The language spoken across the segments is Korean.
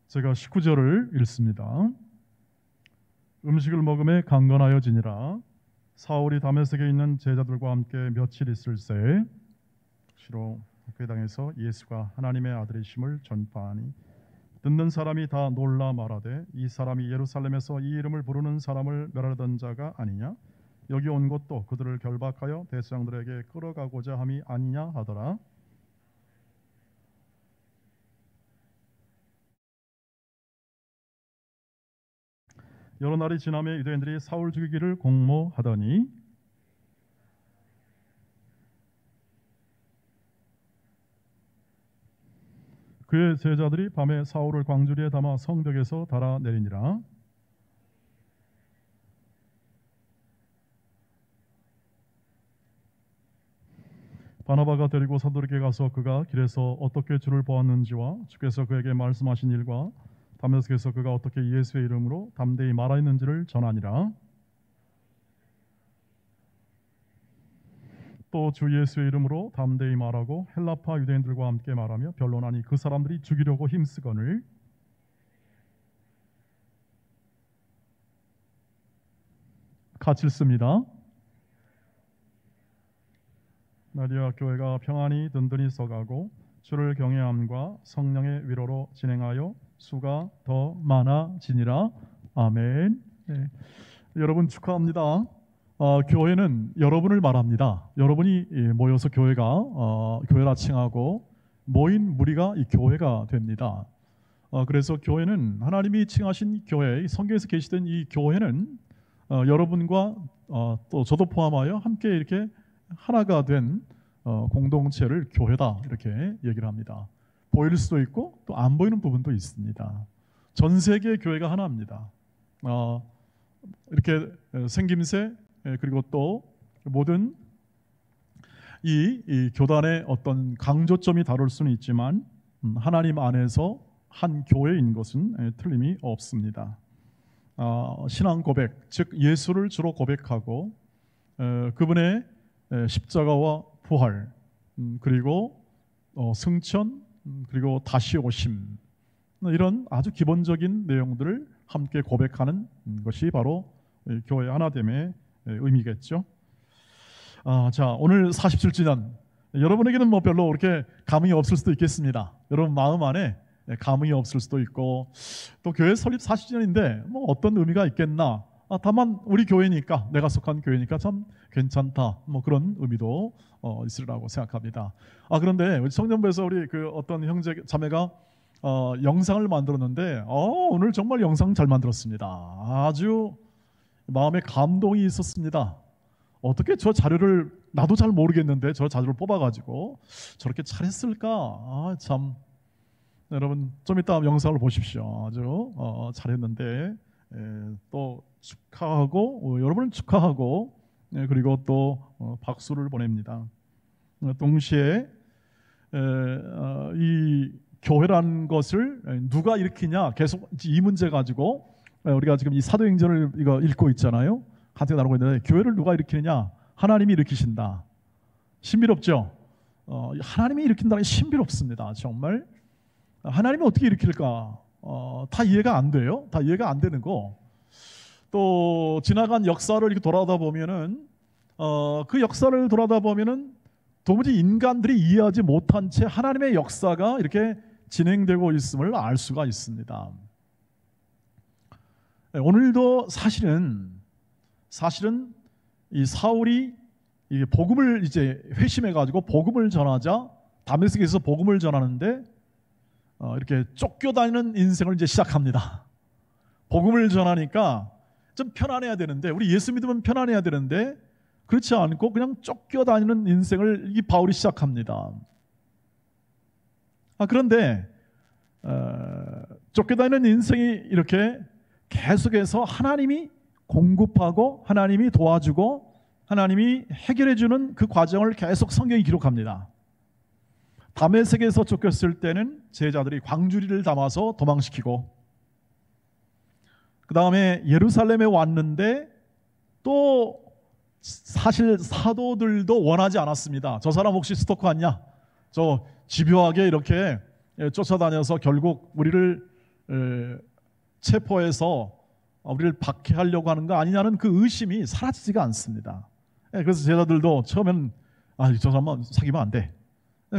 제가 19절을 읽습니다. 음식을 먹음에 강건하여지니라. 사울이 다메섹에 있는 제자들과 함께 며칠 있을새 시로 회당에서 예수가 하나님의 아들이심을 전파하니 듣는 사람이 다 놀라 말하되 이 사람이 예루살렘에서 이 이름을 부르는 사람을 멸하던 자가 아니냐? 여기 온 것도 그들을 결박하여 대제사장들에게 끌어가고자 함이 아니냐 하더라. 여러 날이 지나며 유대인들이 사울 죽이기를 공모하더니 그의 제자들이 밤에 사울을 광주리에 담아 성벽에서 달아내리니라. 바나바가 데리고 사도에게 가서 그가 길에서 어떻게 주를 보았는지와 주께서 그에게 말씀하신 일과 다메섹에서 그가 어떻게 예수의 이름으로 담대히 말하였는지를 전하니라. 또 주 예수의 이름으로 담대히 말하고 헬라파 유대인들과 함께 말하며 변론하니 그 사람들이 죽이려고 힘쓰거늘 같이 읽습니다. 마리아 교회가 평안히 든든히 서가고 주를 경외함과 성령의 위로로 진행하여 수가 더 많아지니라. 아멘. 네. 여러분 축하합니다. 교회는 여러분을 말합니다. 여러분이 모여서 교회라 칭하고 모인 무리가 이 교회가 됩니다. 그래서 교회는 하나님이 칭하신 교회, 성경에서 계시던 이 교회는 여러분과 또 저도 포함하여 함께 이렇게 하나가 된 공동체를 교회다 이렇게 얘기를 합니다. 보일 수도 있고 또 안 보이는 부분도 있습니다. 전 세계 교회가 하나입니다. 이렇게 생김새 그리고 또 모든 이 교단의 어떤 강조점이 다를 수는 있지만 하나님 안에서 한 교회인 것은 틀림이 없습니다. 신앙 고백, 즉 예수를 주로 고백하고 그분의 십자가와 부활 그리고 승천 그리고 다시 오심 이런 아주 기본적인 내용들을 함께 고백하는 것이 바로 교회 하나됨의 의미겠죠. 자, 오늘 47주년 여러분에게는 뭐 별로 그렇게 감흥이 없을 수도 있겠습니다. 여러분 마음 안에 감흥이 없을 수도 있고 또 교회 설립 40주년인데 뭐 어떤 의미가 있겠나. 다만 우리 교회니까 내가 속한 교회니까 참 괜찮다. 뭐 그런 의미도 있으리라고 생각합니다. 그런데 청년부에서 우리 그 어떤 형제 자매가 영상을 만들었는데 오늘 정말 영상 잘 만들었습니다. 아주 마음에 감동이 있었습니다. 어떻게 저 자료를 나도 잘 모르겠는데 저 자료를 뽑아가지고 저렇게 잘했을까? 참 여러분 좀 이따 영상을 보십시오. 아주 잘했는데 또 축하하고 여러분을 축하하고 그리고 또 박수를 보냅니다. 동시에 이 교회라는 것을 누가 일으키냐 계속 이 문제 가지고 우리가 지금 이 사도행전을 이거 읽고 있잖아요. 같이 나누고 있는데 교회를 누가 일으키느냐? 하나님이 일으키신다. 신비롭죠? 하나님이 일으킨다는 게 신비롭습니다. 정말 하나님이 어떻게 일으킬까? 다 이해가 안 돼요. 다 이해가 안 되는 거. 또 지나간 역사를 이렇게 돌아다 보면은 그 역사를 돌아다 보면은 도무지 인간들이 이해하지 못한 채 하나님의 역사가 이렇게 진행되고 있음을 알 수가 있습니다. 오늘도 사실은 이 사울이 이 복음을 이제 회심해 가지고 복음을 전하자 다메섹에서 복음을 전하는데 이렇게 쫓겨다니는 인생을 이제 시작합니다. 복음을 전하니까 좀 편안해야 되는데 우리 예수 믿으면 편안해야 되는데 그렇지 않고 그냥 쫓겨다니는 인생을 이 바울이 시작합니다. 그런데 쫓겨다니는 인생이 이렇게 계속해서 하나님이 공급하고 하나님이 도와주고 하나님이 해결해주는 그 과정을 계속 성경이 기록합니다. 다메섹에서 쫓겼을 때는 제자들이 광주리를 담아서 도망시키고 그 다음에 예루살렘에 왔는데 또 사실 사도들도 원하지 않았습니다. 저 사람 혹시 스토커 아니냐? 저 집요하게 이렇게 쫓아다녀서 결국 우리를 체포해서 우리를 박해하려고 하는 거 아니냐는 그 의심이 사라지지가 않습니다. 그래서 제자들도 처음엔 저 사람은 사귀면 안 돼.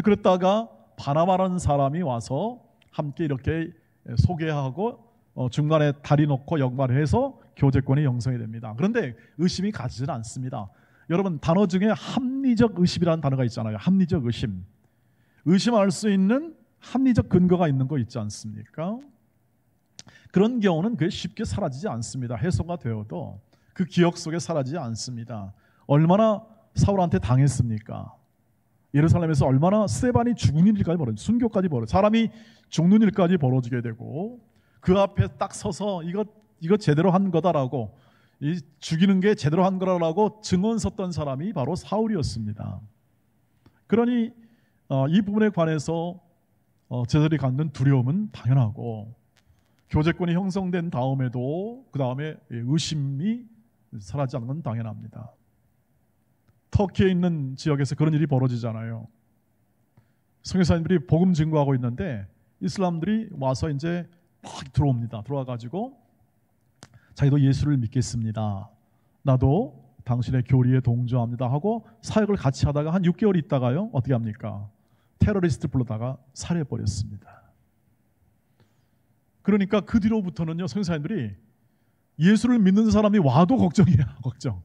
그랬다가 바나바라는 사람이 와서 함께 이렇게 소개하고 중간에 다리 놓고 역말해서 교제권이 형성이 됩니다. 그런데 의심이 가지지는 않습니다. 여러분, 단어 중에 합리적 의심이라는 단어가 있잖아요. 합리적 의심. 의심할 수 있는 합리적 근거가 있는 거 있지 않습니까? 그런 경우는 그게 쉽게 사라지지 않습니다. 해소가 되어도 그 기억 속에 사라지지 않습니다. 얼마나 사울한테 당했습니까? 예루살렘에서 얼마나 스데반이 죽는 일까지 벌어져, 순교까지 벌어져, 사람이 죽는 일까지 벌어지게 되고, 그 앞에 딱 서서 이거 제대로 한 거다라고, 이 죽이는 게 제대로 한 거라고 증언 섰던 사람이 바로 사울이었습니다. 그러니 이 부분에 관해서 제자들이 갖는 두려움은 당연하고, 교제권이 형성된 다음에도 그 다음에 의심이 사라지지 않는 건 당연합니다. 터키에 있는 지역에서 그런 일이 벌어지잖아요. 선교사님들이 복음 증거하고 있는데 이슬람들이 와서 이제 막 들어옵니다. 들어와가지고 자기도 예수를 믿겠습니다. 나도 당신의 교리에 동조합니다 하고 사역을 같이 하다가 한 6개월 있다가요, 어떻게 합니까? 테러리스트 불러다가 살해버렸습니다. 그러니까 그 뒤로부터는요, 선교사님들이 예수를 믿는 사람이 와도 걱정이야. 걱정.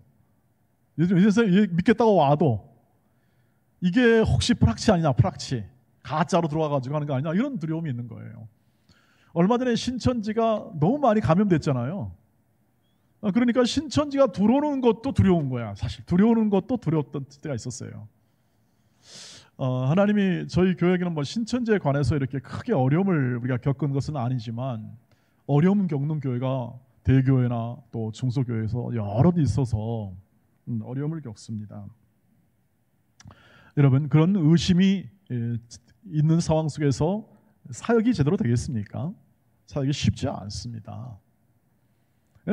예수 믿겠다고 와도 이게 혹시 프락치 아니냐, 프락치, 가짜로 들어와가지고 하는 거 아니냐, 이런 두려움이 있는 거예요. 얼마 전에 신천지가 너무 많이 감염됐잖아요. 그러니까 신천지가 들어오는 것도 두려운 거야. 사실 들어오는 것도 두려웠던 때가 있었어요. 하나님이 저희 교회에게는 뭐 신천지에 관해서 이렇게 크게 어려움을 우리가 겪은 것은 아니지만, 어려움 겪는 교회가 대교회나 또 중소교회에서 여러 개 있어서 어려움을 겪습니다. 여러분, 그런 의심이 있는 상황 속에서 사역이 제대로 되겠습니까? 사역이 쉽지 않습니다.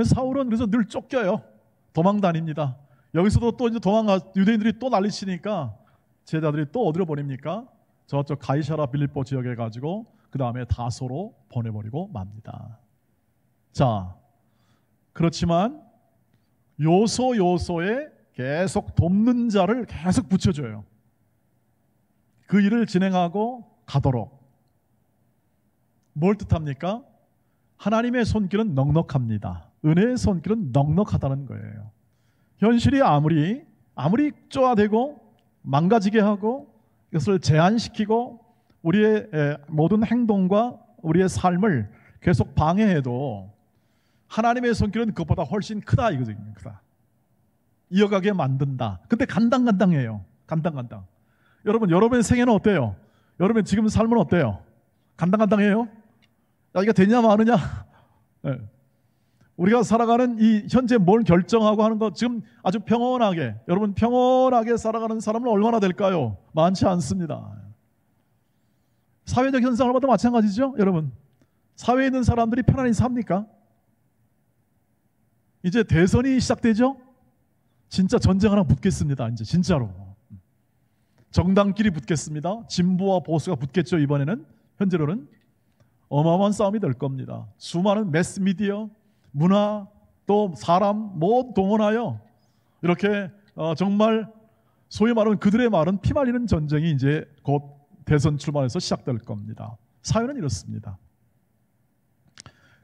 사울은 그래서 늘 쫓겨요. 도망 다닙니다. 여기서도 또 이제 유대인들이 또 난리치니까 제자들이 또 어디로 보냅니까? 저쪽 가이사라 빌립보 지역에 가지고 그 다음에 다소로 보내버리고 맙니다. 자, 그렇지만 요소에 계속 돕는 자를 계속 붙여줘요. 그 일을 진행하고 가도록. 뭘 뜻합니까? 하나님의 손길은 넉넉합니다. 은혜의 손길은 넉넉하다는 거예요. 현실이 아무리 쪼아대고 망가지게 하고 이것을 제한시키고 우리의 모든 행동과 우리의 삶을 계속 방해해도 하나님의 손길은 그것보다 훨씬 크다 이거죠. 크다. 이어가게 만든다. 근데 간당간당해요. 간당간당. 여러분의 생애는 어때요? 여러분 지금 삶은 어때요? 간당간당해요? 야, 이거 되냐 마느냐? 네. 우리가 살아가는 이 현재 뭘 결정하고 하는 것, 지금 아주 평온하게, 여러분 평온하게 살아가는 사람은 얼마나 될까요? 많지 않습니다. 사회적 현상을 봐도 마찬가지죠. 여러분, 사회에 있는 사람들이 편안히 삽니까? 이제 대선이 시작되죠. 진짜 전쟁 하나 붙겠습니다. 이제 진짜로 정당끼리 붙겠습니다. 진보와 보수가 붙겠죠. 이번에는 현재로는 어마어마한 싸움이 될 겁니다. 수많은 매스미디어, 문화, 또 사람 모두 동원하여 이렇게 정말 소위 말하면 그들의 말은 피말리는 전쟁이 이제 곧 대선 출마해서 시작될 겁니다. 사회는 이렇습니다.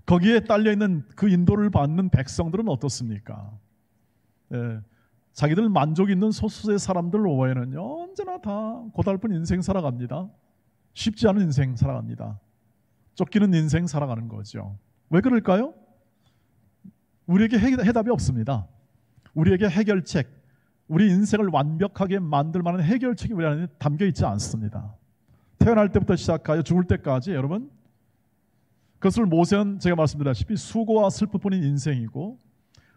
거기에 딸려있는 그 인도를 받는 백성들은 어떻습니까? 자기들 만족 있는 소수의 사람들 외에는 언제나 다 고달픈 인생 살아갑니다. 쉽지 않은 인생 살아갑니다. 쫓기는 인생 살아가는 거죠. 왜 그럴까요? 우리에게 해답이 없습니다. 우리에게 해결책, 우리 인생을 완벽하게 만들 만한 해결책이 우리 안에 담겨 있지 않습니다. 태어날 때부터 시작하여 죽을 때까지 여러분, 그것을 모세는 제가 말씀드렸다시피 수고와 슬픔뿐인 인생이고,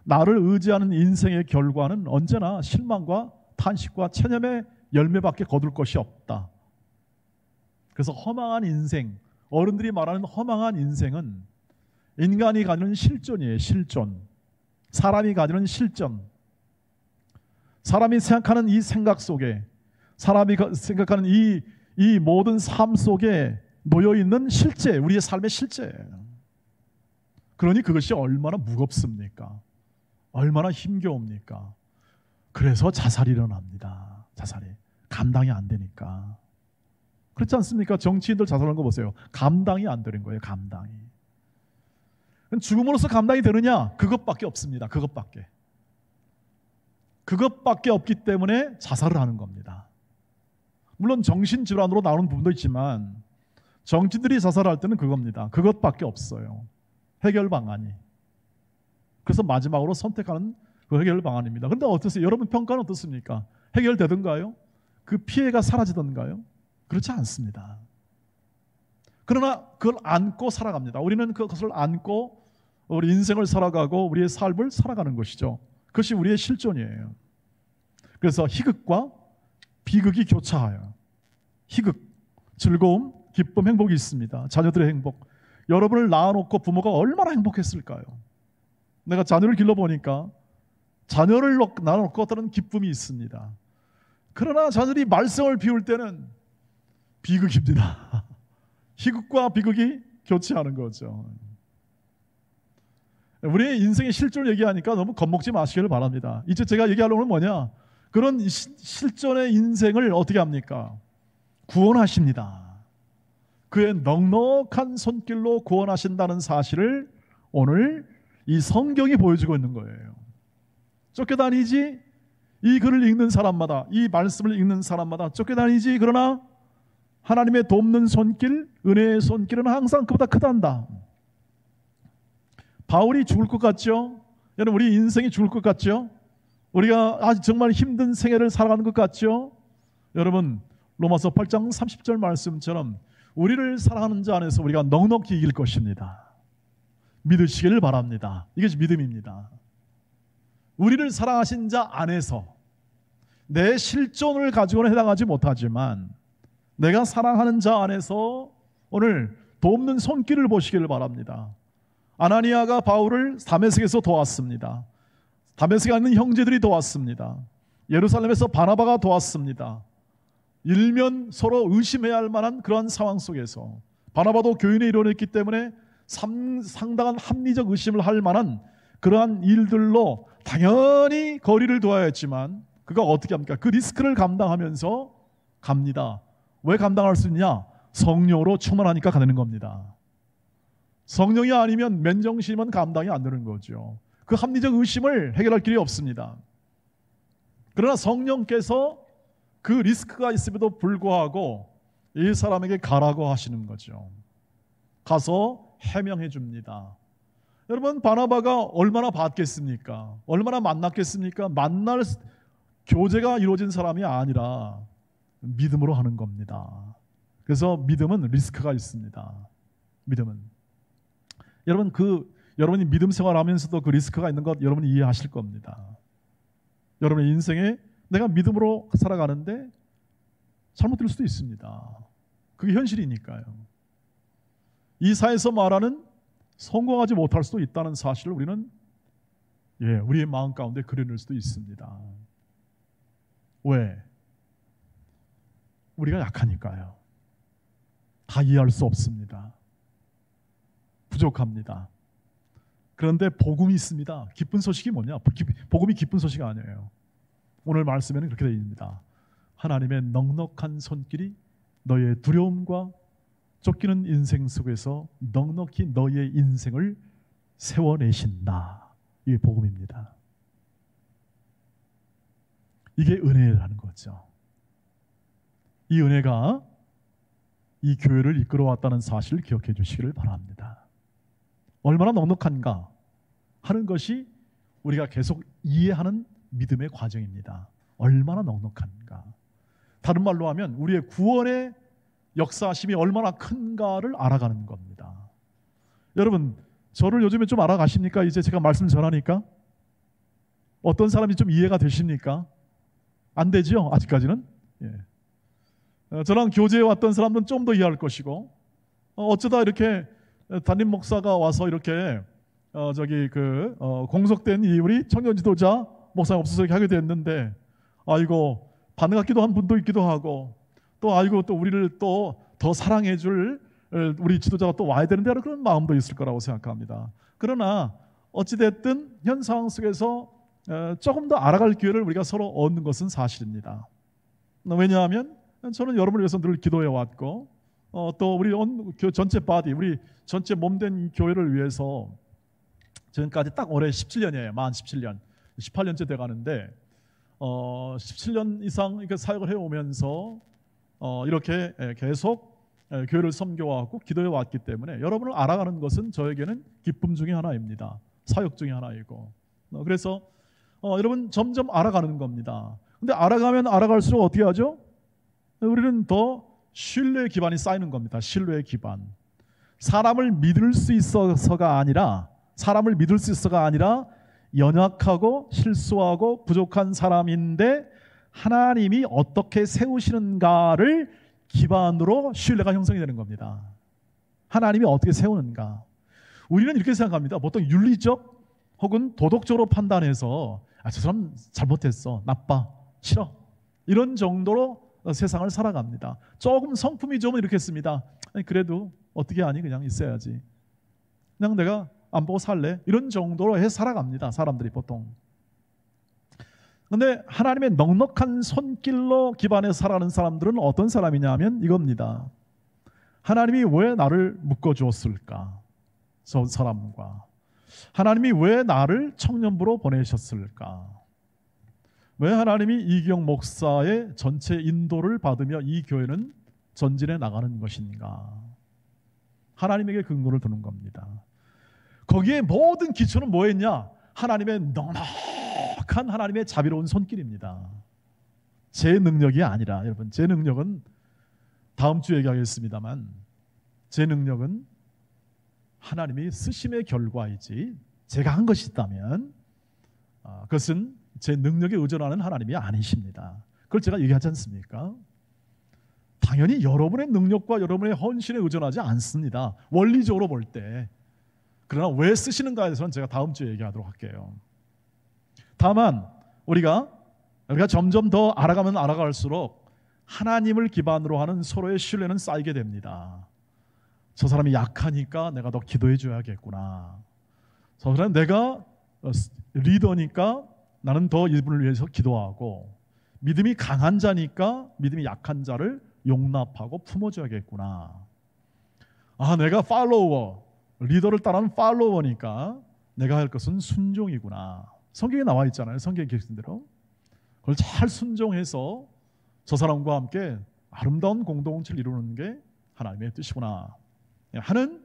나를 의지하는 인생의 결과는 언제나 실망과 탄식과 체념의 열매밖에 거둘 것이 없다. 그래서 허망한 인생, 어른들이 말하는 허망한 인생은 인간이 가지는 실존이에요. 실존. 사람이 가지는 실존. 사람이 생각하는 이 생각 속에, 사람이 생각하는 이 모든 삶 속에 놓여있는 실제, 우리의 삶의 실제예요. 그러니 그것이 얼마나 무겁습니까? 얼마나 힘겨웁니까? 그래서 자살이 일어납니다. 자살이. 감당이 안 되니까. 그렇지 않습니까? 정치인들 자살하는 거 보세요. 감당이 안 되는 거예요. 감당이. 죽음으로써 감당이 되느냐? 그것밖에 없습니다. 그것밖에. 그것밖에 없기 때문에 자살을 하는 겁니다. 물론 정신질환으로 나오는 부분도 있지만 정치인들이 자살할 때는 그겁니다. 그것밖에 없어요. 해결 방안이. 그래서 마지막으로 선택하는 그 해결 방안입니다. 그런데 어떠세요? 여러분 평가는 어떻습니까? 해결되던가요? 그 피해가 사라지던가요? 그렇지 않습니다. 그러나 그걸 안고 살아갑니다. 우리는 그것을 안고 우리 인생을 살아가고 우리의 삶을 살아가는 것이죠. 그것이 우리의 실존이에요. 그래서 희극과 비극이 교차하여 희극, 즐거움, 기쁨, 행복이 있습니다. 자녀들의 행복. 여러분을 낳아놓고 부모가 얼마나 행복했을까요? 내가 자녀를 길러보니까 자녀를 낳아놓고 어떤 기쁨이 있습니다. 그러나 자녀들이 말썽을 피울 때는 비극입니다. 희극과 비극이 교차하는 거죠. 우리의 인생의 실존을 얘기하니까 너무 겁먹지 마시기를 바랍니다. 이제 제가 얘기하려는 건 뭐냐? 그런 실존의 인생을 어떻게 합니까? 구원하십니다. 그의 넉넉한 손길로 구원하신다는 사실을 오늘 이 성경이 보여주고 있는 거예요. 쫓겨다니지? 이 글을 읽는 사람마다, 이 말씀을 읽는 사람마다 쫓겨다니지? 그러나 하나님의 돕는 손길, 은혜의 손길은 항상 그보다 크단다. 바울이 죽을 것 같죠? 여러분, 우리 인생이 죽을 것 같죠? 우리가 아주 정말 힘든 생애를 살아가는 것 같죠? 여러분, 로마서 8장 30절 말씀처럼 우리를 사랑하는 자 안에서 우리가 넉넉히 이길 것입니다. 믿으시기를 바랍니다. 이게 믿음입니다. 우리를 사랑하신 자 안에서 내 실존을 가지고는 해당하지 못하지만 내가 사랑하는 자 안에서 오늘 돕는 손길을 보시기를 바랍니다. 아나니아가 바울을 다메섹에서 도왔습니다. 다메섹에 있는 형제들이 도왔습니다. 예루살렘에서 바나바가 도왔습니다. 일면 서로 의심해야 할 만한 그러한 상황 속에서 바나바도 교인의 일원이었기 때문에 상당한 합리적 의심을 할 만한 그러한 일들로 당연히 거리를 둬야 했지만 그가 어떻게 합니까? 그 리스크를 감당하면서 갑니다. 왜 감당할 수 있냐? 성령으로 충만하니까 가는 겁니다. 성령이 아니면 맨정신이면 감당이 안 되는 거죠. 그 합리적 의심을 해결할 길이 없습니다. 그러나 성령께서 그 리스크가 있음에도 불구하고 이 사람에게 가라고 하시는 거죠. 가서 해명해 줍니다. 여러분, 바나바가 얼마나 받겠습니까? 얼마나 만났겠습니까? 만날 교제가 이루어진 사람이 아니라 믿음으로 하는 겁니다. 그래서 믿음은 리스크가 있습니다. 믿음은. 여러분, 여러분이 믿음 생활하면서도 그 리스크가 있는 것 여러분이 이해하실 겁니다. 여러분의 인생에 내가 믿음으로 살아가는데 잘못될 수도 있습니다. 그게 현실이니까요. 이 사회에서 말하는 성공하지 못할 수도 있다는 사실을 우리는 우리의 마음 가운데 그려낼 수도 있습니다. 왜? 우리가 약하니까요. 다 이해할 수 없습니다. 부족합니다. 그런데 복음이 있습니다. 기쁜 소식이 뭐냐? 복음이 기쁜 소식이 아니에요. 오늘 말씀에는 그렇게 되어 있습니다. 하나님의 넉넉한 손길이 너의 두려움과 쫓기는 인생 속에서 넉넉히 너의 인생을 세워내신다. 이게 복음입니다. 이게 은혜라는 거죠. 이 은혜가 이 교회를 이끌어왔다는 사실을 기억해 주시기를 바랍니다. 얼마나 넉넉한가 하는 것이 우리가 계속 이해하는 믿음의 과정입니다. 얼마나 넉넉한가. 다른 말로 하면 우리의 구원의 역사심이 얼마나 큰가를 알아가는 겁니다. 여러분, 저를 요즘에 좀 알아가십니까? 이제 제가 말씀 전하니까 어떤 사람이 좀 이해가 되십니까? 안 되죠? 아직까지는. 저랑 교제해 왔던 사람들은 좀 더 이해할 것이고 어쩌다 이렇게 담임 목사가 와서 이렇게 공석된 이 우리 청년 지도자 목사님 없어서 이렇게 하게 됐는데 반갑기도 한 분도 있기도 하고 또 우리를 또 더 사랑해 줄 우리 지도자가 또 와야 되는데 하는 그런 마음도 있을 거라고 생각합니다. 그러나 어찌됐든 현 상황 속에서 조금 더 알아갈 기회를 우리가 서로 얻는 것은 사실입니다. 왜냐하면 저는 여러분을 위해서 늘 기도해 왔고 또 우리 전체 바디, 우리 전체 몸된 교회를 위해서 지금까지 딱 올해 17년이에요. 만 17년, 18년째 돼가는데 17년 이상 이렇게 사역을 해오면서 이렇게 계속 교회를 섬겨왔고 기도해 왔기 때문에 여러분을 알아가는 것은 저에게는 기쁨 중에 하나입니다. 사역 중에 하나이고 그래서 여러분 점점 알아가는 겁니다. 근데 알아가면 알아갈수록 어떻게 하죠? 우리는 더 신뢰의 기반이 쌓이는 겁니다. 신뢰의 기반. 사람을 믿을 수 있어서가 아니라 연약하고 실수하고 부족한 사람인데 하나님이 어떻게 세우시는가를 기반으로 신뢰가 형성이 되는 겁니다. 하나님이 어떻게 세우는가. 우리는 이렇게 생각합니다. 보통 윤리적 혹은 도덕적으로 판단해서 저 사람 잘못했어, 나빠, 싫어, 이런 정도로 세상을 살아갑니다. 조금 성품이 좋으면 이렇게 씁니다. 그래도 어떻게 하니, 그냥 있어야지, 그냥 내가 안 보고 살래, 이런 정도로 해 살아갑니다. 사람들이 보통. 그런데 하나님의 넉넉한 손길로 기반해 살아가는 사람들은 어떤 사람이냐 하면 이겁니다. 하나님이 왜 나를 묶어주었을까? 저 사람과 하나님이 왜 나를 청년부로 보내셨을까? 왜 하나님이 이기영 목사의 전체 인도를 받으며 이 교회는 전진해 나가는 것인가? 하나님에게 근거를 두는 겁니다. 거기에 모든 기초는 뭐였냐? 하나님의 넉넉한 하나님의 자비로운 손길입니다. 제 능력이 아니라, 여러분, 제 능력은 다음 주에 얘기하겠습니다만, 제 능력은 하나님이 쓰심의 결과이지 제가 한 것이 있다면 그것은 제 능력에 의존하는 하나님이 아니십니다. 그걸 제가 얘기하지 않습니까? 당연히 여러분의 능력과 여러분의 헌신에 의존하지 않습니다. 원리적으로 볼 때. 그러나 왜 쓰시는가에 대해서는 제가 다음 주에 얘기하도록 할게요. 다만 우리가 점점 더 알아가면 알아갈수록 하나님을 기반으로 하는 서로의 신뢰는 쌓이게 됩니다. 저 사람이 약하니까 내가 더 기도해 줘야겠구나. 저 사람 내가 리더니까 나는 더 이분을 위해서 기도하고, 믿음이 강한 자니까 믿음이 약한 자를 용납하고 품어줘야겠구나. 내가 팔로워, 리더를 따르는 팔로워니까 내가 할 것은 순종이구나. 성경에 나와 있잖아요. 성경에 계신 대로. 그걸 잘 순종해서 저 사람과 함께 아름다운 공동체를 이루는 게 하나님의 뜻이구나 하는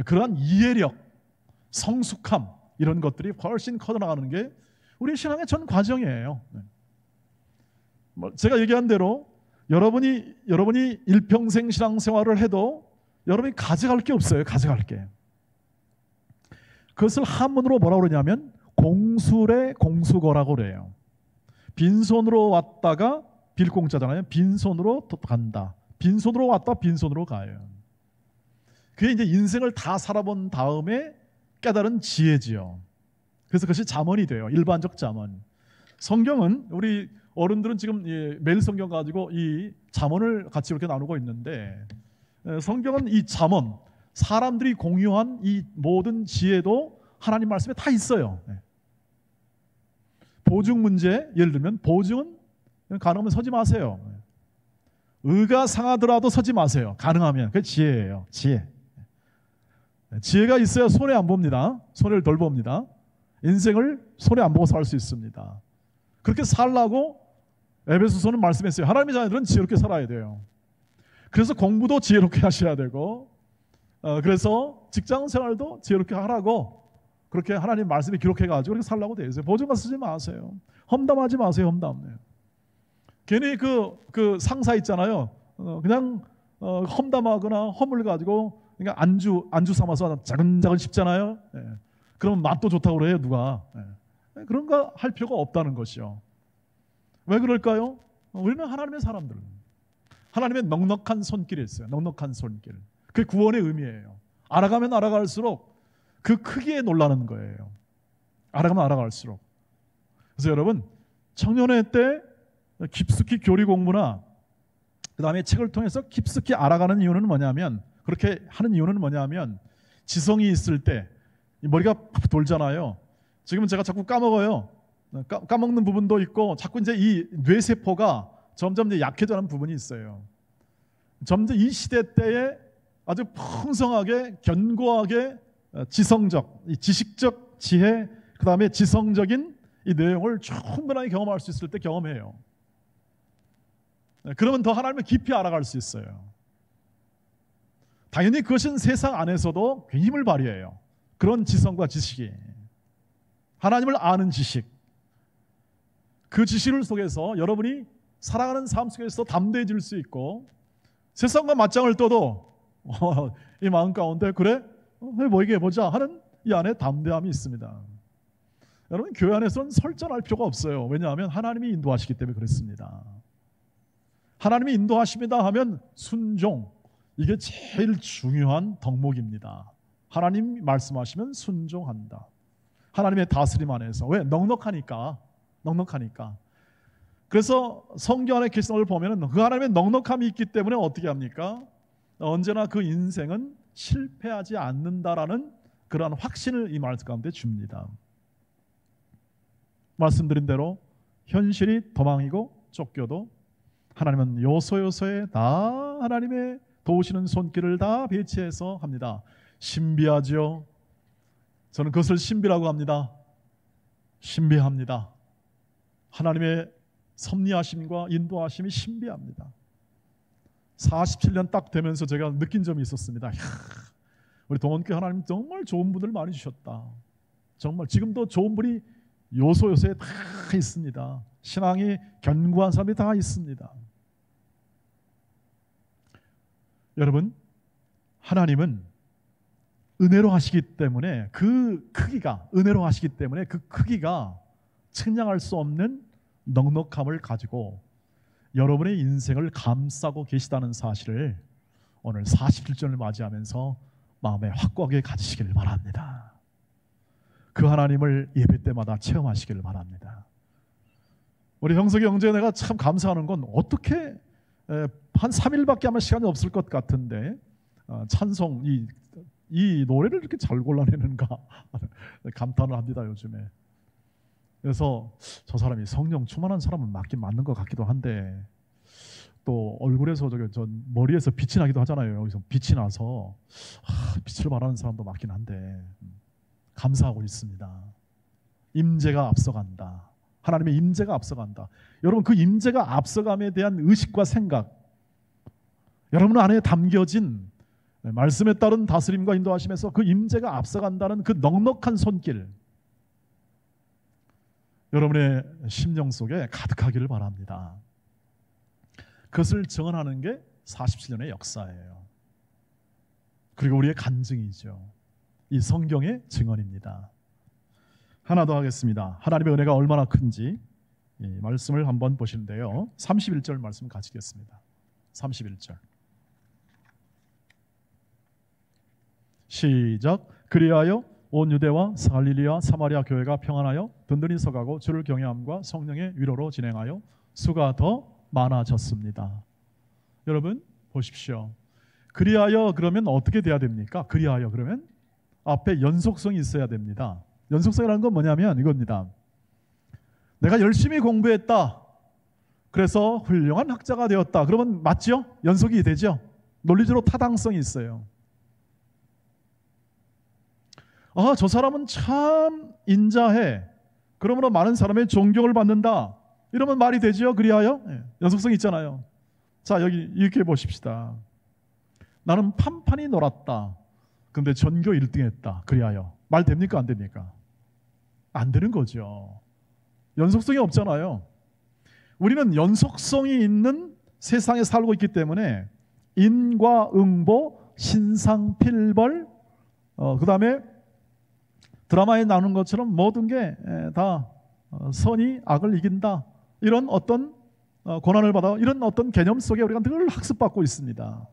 그러한 이해력, 성숙함, 이런 것들이 훨씬 커져나가는 게 우리 신앙의 전 과정이에요. 제가 얘기한 대로 여러분이 일평생 신앙생활을 해도 여러분이 가져갈 게 없어요. 가져갈 게. 그것을 한문으로 뭐라고 그러냐면 공술의 공수거라고 그래요. 빈손으로 왔다가 빌공짜잖아요. 빈손으로 간다. 빈손으로 왔다 빈손으로 가요. 그게 이제 인생을 다 살아본 다음에 깨달은 지혜지요. 그래서 그것이 잠언이 돼요. 일반적 잠언. 성경은 우리 어른들은 지금 매일 성경 가지고 이 잠언을 같이 이렇게 나누고 있는데, 성경은 이 잠언, 사람들이 공유한 이 모든 지혜도 하나님 말씀에 다 있어요. 보증 문제, 예를 들면 보증은 가능하면 서지 마세요. 의가 상하더라도 서지 마세요. 가능하면. 그게 지혜예요. 지혜. 지혜가 있어야 손해 안 봅니다. 손해를 덜 봅니다. 인생을 손해 안 보고 살 수 있습니다. 그렇게 살라고 에베소서는 말씀했어요. 하나님의 자녀들은 지혜롭게 살아야 돼요. 그래서 공부도 지혜롭게 하셔야 되고, 그래서 직장 생활도 지혜롭게 하라고 그렇게 하나님 말씀이 기록해가지고 그렇게 살라고 되어 있어요. 보증만 쓰지 마세요. 험담하지 마세요. 험담. 괜히 그 상사 있잖아요. 그냥 험담하거나 허물 가지고 그러니까 안주 삼아서 자근자근 씹잖아요. 그러면 맛도 좋다고 그래요, 누가. 그런 거 할 필요가 없다는 것이요. 왜 그럴까요? 우리는 하나님의 사람들. 하나님의 넉넉한 손길이 있어요. 넉넉한 손길. 그게 구원의 의미예요. 알아가면 알아갈수록 그 크기에 놀라는 거예요. 알아가면 알아갈수록. 그래서 여러분, 청년회 때 깊숙이 교리 공부나 그 다음에 책을 통해서 깊숙이 알아가는 이유는 뭐냐면 그렇게 하는 이유는 뭐냐면 지성이 있을 때 머리가 돌잖아요. 지금은 제가 자꾸 까먹어요. 까먹는 부분도 있고 자꾸 이제 이 뇌세포가 점점 이제 약해져가는 부분이 있어요. 점점 이 시대 때에 아주 풍성하게 견고하게 지성적, 이 지식적 지혜, 그 다음에 지성적인 이 내용을 충분하게 경험할 수 있을 때 경험해요. 그러면 더 하나님을 깊이 알아갈 수 있어요. 당연히 그것은 세상 안에서도 굉장히 힘을 발휘해요. 그런 지성과 지식이. 하나님을 아는 지식. 그 지식을 속에서 여러분이 살아가는 삶 속에서 담대해질 수 있고 세상과 맞짱을 떠도 이 마음 가운데 그래? 뭐 이게 보자 하는 이 안에 담대함이 있습니다. 여러분 교회 안에서는 설전할 필요가 없어요. 왜냐하면 하나님이 인도하시기 때문에 그렇습니다. 하나님이 인도하십니다 하면 순종, 이게 제일 중요한 덕목입니다. 하나님 말씀하시면 순종한다. 하나님의 다스림 안에서. 왜? 넉넉하니까. 그래서 성경 안에 계시를 보면 그 하나님의 넉넉함이 있기 때문에 어떻게 합니까? 언제나 그 인생은 실패하지 않는다라는 그러한 확신을 이 말씀 가운데 줍니다. 말씀드린 대로 현실이 도망이고 쫓겨도 하나님은 요소요소에 다 하나님의 도우시는 손길을 다 배치해서 합니다. 신비하죠. 저는 그것을 신비라고 합니다. 신비합니다. 하나님의 섭리하심과 인도하심이 신비합니다. 47년 딱 되면서 제가 느낀 점이 있었습니다. 우리 동원교회 하나님 정말 좋은 분들 많이 주셨다. 정말 지금도 좋은 분이 요소요소에 다 있습니다. 신앙이 견고한 사람이 다 있습니다. 여러분, 하나님은 은혜로 하시기 때문에 그 크기가, 은혜로 하시기 때문에 그 크기가 측량할 수 없는 넉넉함을 가지고 여러분의 인생을 감싸고 계시다는 사실을 오늘 47전을 맞이하면서 마음에 확고하게 가지시길 바랍니다. 그 하나님을 예배 때마다 체험하시길 바랍니다. 우리 형석이 형제 내가 참 감사하는 건 어떻게 한 3일밖에 아마 시간이 없을 것 같은데 찬송 이 노래를 이렇게 잘 골라내는가 감탄을 합니다 요즘에. 그래서 저 사람이 성령 충만한 사람은 맞긴 맞는 것 같기도 한데 또 얼굴에서 전 머리에서 빛이 나기도 하잖아요. 여기서 빛이 나서 빛을 발하는 사람도 맞긴 한데 감사하고 있습니다. 임재가 앞서간다. 하나님의 임재가 앞서간다. 여러분 그 임재가 앞서감에 대한 의식과 생각, 여러분 안에 담겨진 말씀에 따른 다스림과 인도하심에서 그 임재가 앞서간다는 그 넉넉한 손길, 여러분의 심령 속에 가득하기를 바랍니다. 그것을 증언하는 게 47년의 역사예요. 그리고 우리의 간증이죠. 이 성경의 증언입니다. 하나 더 하겠습니다. 하나님의 은혜가 얼마나 큰지 이 말씀을 한번 보시는데요. 31절 말씀 가지겠습니다. 31절 시작. 그리하여 온 유대와 갈릴리와 사마리아 교회가 평안하여 든든히 서가고 주를 경외함과 성령의 위로로 진행하여 수가 더 많아졌습니다. 여러분 보십시오. 그리하여 그러면 어떻게 돼야 됩니까? 그리하여 그러면 앞에 연속성이 있어야 됩니다. 연속성이라는 건 뭐냐면 이겁니다. 내가 열심히 공부했다. 그래서 훌륭한 학자가 되었다. 그러면 맞죠? 연속이 되죠? 논리적으로 타당성이 있어요. 저 사람은 참 인자해. 그러므로 많은 사람의 존경을 받는다. 이러면 말이 되죠? 그리하여 연속성이 있잖아요. 자, 여기 이렇게 보십시다. 나는 판판히 놀았다. 근데 전교 1등 했다. 그리하여 말 됩니까? 안 됩니까? 안 되는 거죠. 연속성이 없잖아요. 우리는 연속성이 있는 세상에 살고 있기 때문에 인과응보, 신상필벌, 그 다음에 드라마에 나오는 것처럼 모든 게 다 선이 악을 이긴다. 이런 어떤 고난을 받아 이런 어떤 개념 속에 우리가 늘 학습받고 있습니다.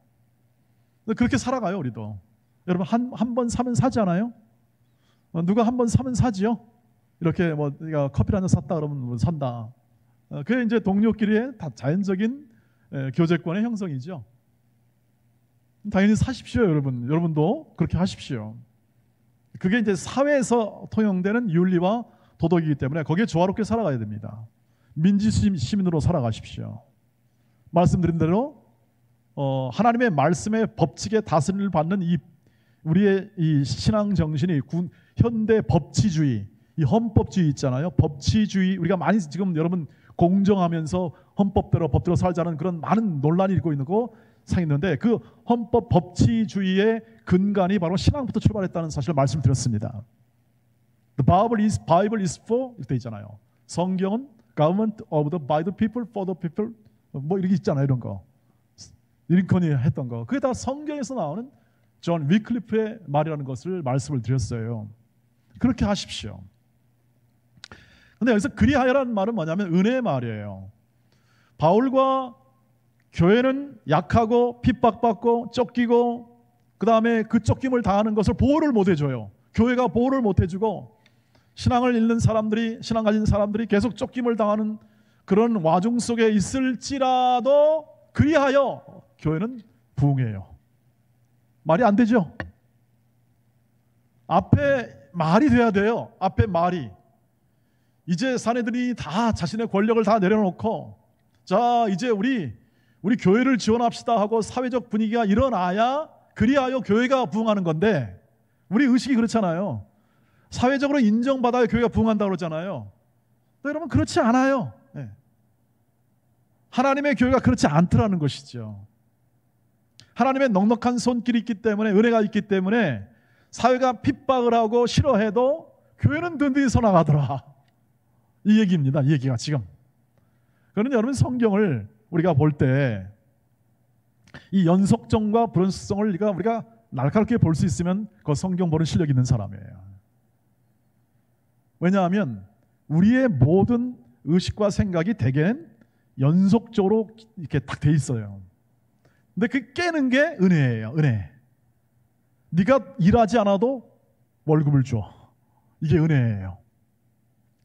그렇게 살아가요, 우리도. 여러분 한 번 사면 사지 않아요? 누가 한 번 사면 사지요? 이렇게 뭐 내가 커피를 한 잔 샀다 그러면 뭐 산다. 그게 이제 동료끼리의 다 자연적인 교제권의 형성이죠. 당연히 사십시오, 여러분. 여러분도 그렇게 하십시오. 그게 이제 사회에서 통용되는 윤리와 도덕이기 때문에 거기에 조화롭게 살아가야 됩니다. 민주시민으로 살아가십시오. 말씀드린 대로 하나님의 말씀의 법칙에 다스림을 받는 우리의 이 신앙 정신이 현대 법치주의, 이 헌법주의 있잖아요. 법치주의, 우리가 많이 지금 여러분 공정하면서 헌법대로 법대로 살자는 그런 많은 논란이 일고 있는 거 상했는데, 그 헌법 법치주의의 근간이 바로 신앙부터 출발했다는 사실을 말씀드렸습니다. The Bible is for 이렇게 있잖아요. 성경은 government of the by the people for the people 뭐 이렇게 있잖아요. 이런 거 링컨이 했던 거, 그게 다 성경에서 나오는 존 위클리프의 말이라는 것을 말씀을 드렸어요. 그렇게 하십시오. 근데 여기서 그리하여라는 말은 뭐냐면 은혜의 말이에요. 바울과 교회는 약하고 핍박받고 쫓기고 그 다음에 그 쫓김을 당하는 것을 보호를 못 해줘요. 교회가 보호를 못 해주고 신앙을 잃는 사람들이, 신앙 가진 사람들이 계속 쫓김을 당하는 그런 와중 속에 있을지라도 그리하여 교회는 부흥해요. 말이 안 되죠? 앞에 말이 돼야 돼요. 앞에 말이. 이제 사내들이 다 자신의 권력을 다 내려놓고 자 이제 우리 교회를 지원합시다 하고 사회적 분위기가 일어나야 그리하여 교회가 부흥하는 건데, 우리 의식이 그렇잖아요. 사회적으로 인정받아야 교회가 부흥한다고 그러잖아요. 여러분 그렇지 않아요. 네. 하나님의 교회가 그렇지 않더라는 것이죠. 하나님의 넉넉한 손길이 있기 때문에, 은혜가 있기 때문에 사회가 핍박을 하고 싫어해도 교회는 든든히 서나가더라. 이 얘기입니다. 이 얘기가 지금. 그러면 여러분 성경을 우리가 볼 때 이 연속성과 불연속성을 우리가 날카롭게 볼 수 있으면 그 성경 보는 실력 있는 사람이에요. 왜냐하면 우리의 모든 의식과 생각이 대개는 연속적으로 이렇게 딱 돼 있어요. 근데 그 깨는 게 은혜예요. 은혜. 네가 일하지 않아도 월급을 줘. 이게 은혜예요.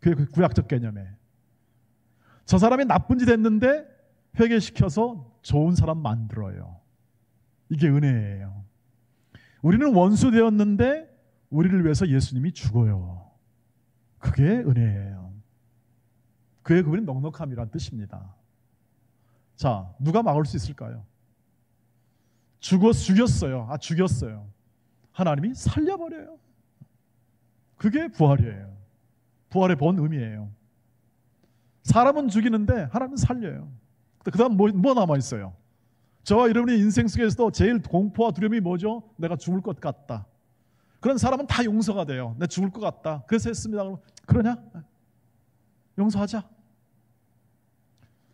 그게 그 구약적 개념에. 저 사람이 나쁜 짓 했는데 회개시켜서 좋은 사람 만들어요. 이게 은혜예요. 우리는 원수 되었는데 우리를 위해서 예수님이 죽어요. 그게 은혜예요. 그의 그분이 넉넉함이란 뜻입니다. 자, 누가 막을 수 있을까요? 죽였어요. 죽였어요. 하나님이 살려버려요. 그게 부활이에요. 부활의 본 의미예요. 사람은 죽이는데 하나님은 살려요. 그 다음 뭐 남아있어요? 저와 여러분의 인생 속에서도 제일 공포와 두려움이 뭐죠? 내가 죽을 것 같다. 그런 사람은 다 용서가 돼요. 내가 죽을 것 같다. 그래서 했습니다. 그러냐? 용서하자.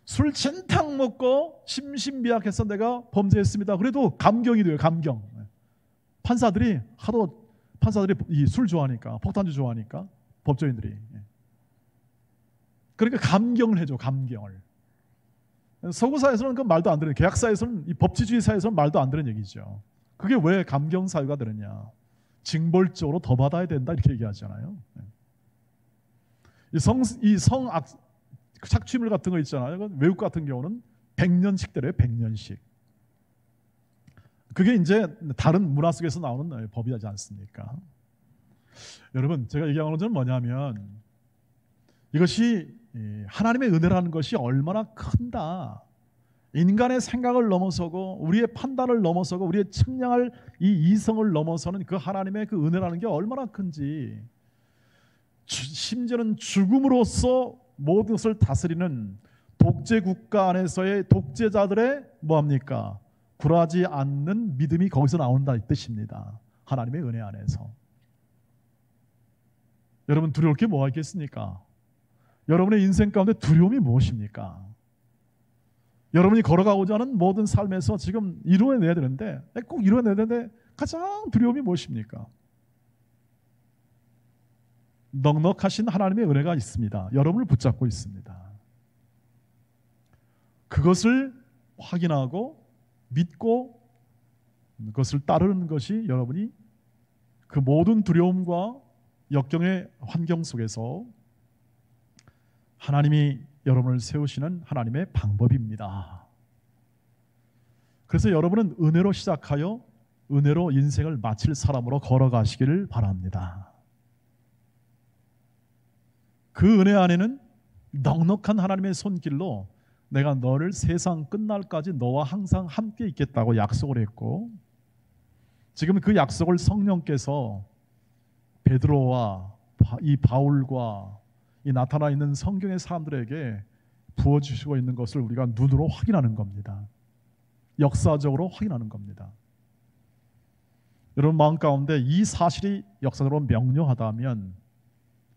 술 진탕 먹고 심신미약해서 내가 범죄했습니다. 그래도 감경이 돼요. 감경. 판사들이 이 술 좋아하니까, 폭탄주 좋아하니까 법조인들이. 그러니까 감경을 해줘. 감경을. 서구사에서는 그 말도 안 되는, 계약사에서는, 이 법치주의 사회에서는 말도 안 되는 얘기죠. 그게 왜 감경 사유가 되느냐? 징벌적으로 더 받아야 된다 이렇게 얘기하잖아요. 이 성악 착취물 같은 거 있잖아요. 외국 같은 경우는 100년씩 때려요. 100년씩. 그게 이제 다른 문화 속에서 나오는 법이지 않습니까? 여러분, 제가 얘기하는 것은 뭐냐면 이것이 하나님의 은혜라는 것이 얼마나 큰다. 인간의 생각을 넘어서고 우리의 판단을 넘어서고 우리의 측량할 이 이성을 넘어서는 그 하나님의 그 은혜라는 게 얼마나 큰지, 심지어는 죽음으로써 모든 것을 다스리는 독재 국가 안에서의 독재자들의 뭐합니까? 굴하지 않는 믿음이 거기서 나온다 이 뜻입니다. 하나님의 은혜 안에서. 여러분 두려울 게 뭐가 있겠습니까? 여러분의 인생 가운데 두려움이 무엇입니까? 여러분이 걸어가고자 하는 모든 삶에서 지금 이루어내야 되는데, 꼭 이루어내야 되는데 가장 두려움이 무엇입니까? 넉넉하신 하나님의 은혜가 있습니다. 여러분을 붙잡고 있습니다. 그것을 확인하고 믿고 그것을 따르는 것이 여러분이 그 모든 두려움과 역경의 환경 속에서 하나님이 여러분을 세우시는 하나님의 방법입니다. 그래서 여러분은 은혜로 시작하여 은혜로 인생을 마칠 사람으로 걸어가시기를 바랍니다. 그 은혜 안에는 넉넉한 하나님의 손길로 내가 너를 세상 끝날까지 너와 항상 함께 있겠다고 약속을 했고, 지금 그 약속을 성령께서 베드로와 이 바울과 이 나타나 있는 성경의 사람들에게 부어주시고 있는 것을 우리가 눈으로 확인하는 겁니다. 역사적으로 확인하는 겁니다. 여러분 마음 가운데 이 사실이 역사적으로 명료하다면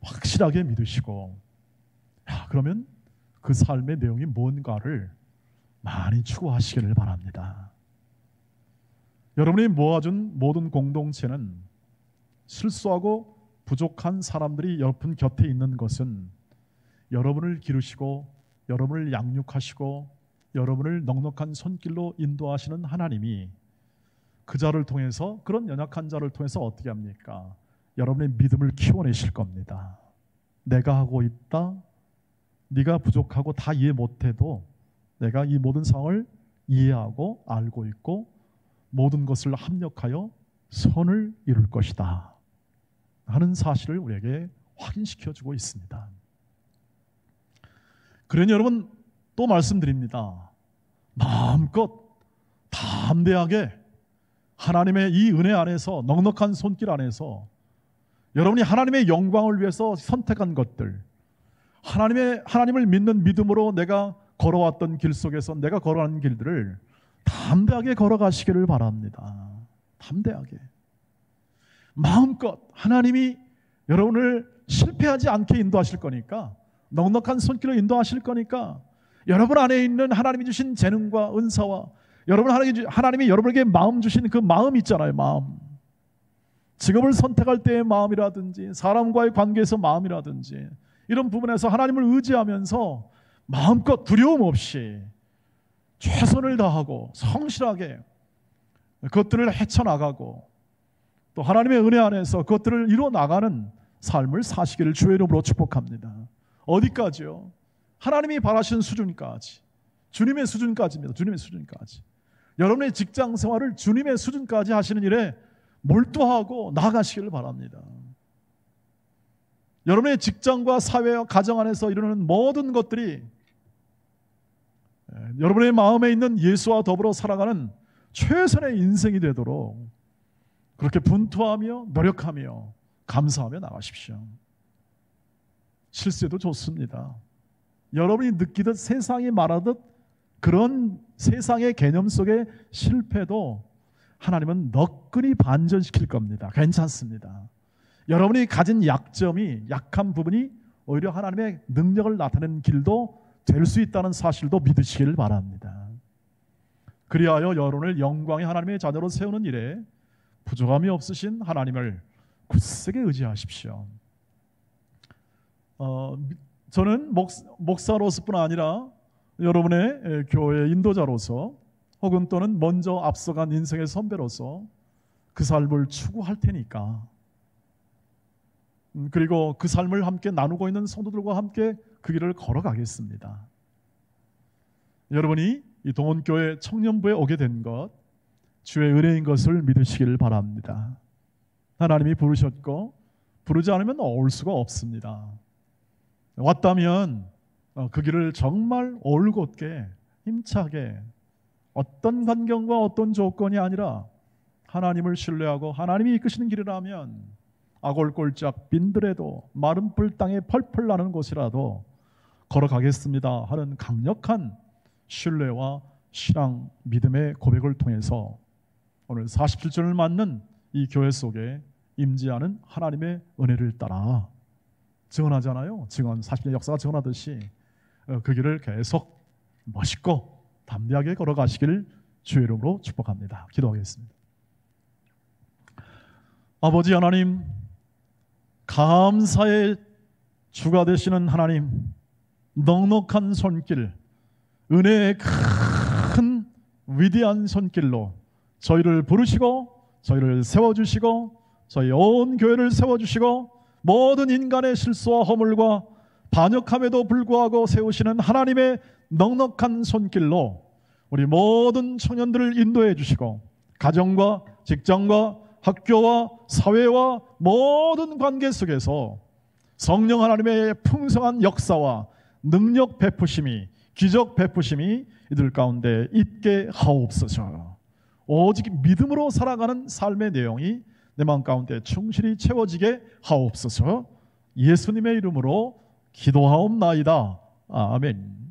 확실하게 믿으시고, 그러면 그 삶의 내용이 뭔가를 많이 추구하시기를 바랍니다. 여러분이 모아준 모든 공동체는 실수하고 부족한 사람들이 여러분 곁에 있는 것은 여러분을 기르시고 여러분을 양육하시고 여러분을 넉넉한 손길로 인도하시는 하나님이 그 자를 통해서, 그런 연약한 자를 통해서 어떻게 합니까? 여러분의 믿음을 키워내실 겁니다. 내가 하고 있다, 네가 부족하고 다 이해 못해도 내가 이 모든 상황을 이해하고 알고 있고 모든 것을 합력하여 선을 이룰 것이다 하는 사실을 우리에게 확인시켜주고 있습니다. 그러니 여러분 또 말씀드립니다. 마음껏 담대하게 하나님의 이 은혜 안에서, 넉넉한 손길 안에서 여러분이 하나님의 영광을 위해서 선택한 것들, 하나님을 믿는 믿음으로 내가 걸어왔던 길 속에서 내가 걸어가는 길들을 담대하게 걸어가시기를 바랍니다. 담대하게 마음껏 하나님이 여러분을 실패하지 않게 인도하실 거니까, 넉넉한 손길로 인도하실 거니까, 여러분 안에 있는 하나님이 주신 재능과 은사와 하나님이 여러분에게 마음 주신 그 마음 있잖아요. 마음, 직업을 선택할 때의 마음이라든지 사람과의 관계에서 마음이라든지 이런 부분에서 하나님을 의지하면서 마음껏 두려움 없이 최선을 다하고 성실하게 그것들을 헤쳐나가고 또 하나님의 은혜 안에서 그것들을 이루어나가는 삶을 사시기를 주의 이름으로 축복합니다. 어디까지요? 하나님이 바라시는 수준까지, 주님의 수준까지입니다. 주님의 수준까지. 여러분의 직장 생활을 주님의 수준까지 하시는 일에 몰두하고 나아가시기를 바랍니다. 여러분의 직장과 사회와 가정 안에서 이루는 모든 것들이 여러분의 마음에 있는 예수와 더불어 살아가는 최선의 인생이 되도록 그렇게 분투하며 노력하며 감사하며 나가십시오. 실수해도 좋습니다. 여러분이 느끼듯 세상이 말하듯 그런 세상의 개념 속의 실패도 하나님은 너끈히 반전시킬 겁니다. 괜찮습니다. 여러분이 가진 약한 부분이 오히려 하나님의 능력을 나타내는 길도 될 수 있다는 사실도 믿으시기를 바랍니다. 그리하여 여러분을 영광의 하나님의 자녀로 세우는 일에 부족함이 없으신 하나님을 굳세게 의지하십시오. 저는 목사로서뿐 아니라 여러분의 교회 인도자로서 혹은 또는 먼저 앞서간 인생의 선배로서 그 삶을 추구할 테니까, 그리고 그 삶을 함께 나누고 있는 성도들과 함께 그 길을 걸어가겠습니다. 여러분이 이 동원교회 청년부에 오게 된 것 주의 은혜인 것을 믿으시기를 바랍니다. 하나님이 부르셨고 부르지 않으면 올 수가 없습니다. 왔다면 그 길을 정말 올곧게 힘차게, 어떤 환경과 어떤 조건이 아니라 하나님을 신뢰하고 하나님이 이끄시는 길이라면 아골골짝 빈들에도 마른 풀 땅에 펄펄 나는 곳이라도 걸어가겠습니다 하는 강력한 신뢰와 신앙, 믿음의 고백을 통해서 오늘 47절을 맞는 이 교회 속에 임재하는 하나님의 은혜를 따라 증언하잖아요. 40년 역사가 증언하듯이 그 길을 계속 멋있고 담대하게 걸어가시기를 주의 이름으로 축복합니다. 기도하겠습니다. 아버지 하나님, 감사의 주가 되시는 하나님, 넉넉한 손길, 은혜의 큰 위대한 손길로 저희를 부르시고 저희를 세워주시고 저희 온 교회를 세워주시고 모든 인간의 실수와 허물과 반역함에도 불구하고 세우시는 하나님의 넉넉한 손길로 우리 모든 청년들을 인도해 주시고 가정과 직장과 학교와 사회와 모든 관계 속에서 성령 하나님의 풍성한 역사와 능력 베푸심이, 기적 베푸심이 이들 가운데 있게 하옵소서. 오직 믿음으로 살아가는 삶의 내용이 내 마음 가운데 충실히 채워지게 하옵소서. 예수님의 이름으로 기도하옵나이다. 아멘.